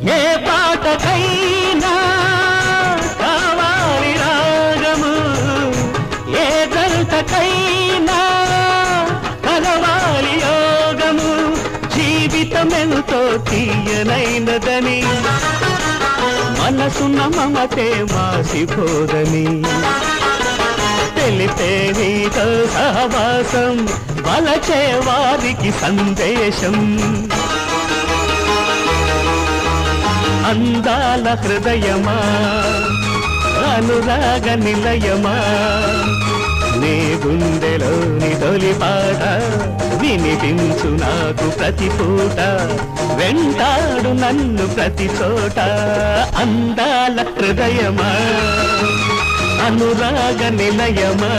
ఏ పాటకైనా కావాలి రాగము, ఏ జంటకైనా కలవాలి యోగము. జీవితమెంతో తీయనైనదని, మనసున్న మమతే మాసిపోదని, తెలిపే నీతో సహవాసం వలచే వారికి సందేశం. అందాల హృదయమా, అనురాగ నిలయమా, నీ గుండెలోని తొలి పాట వినిపించు నాకు ప్రతి పూట, వెంటాడు నన్ను ప్రతి చోట. అందాల హృదయమా, అనురాగ నిలయమా.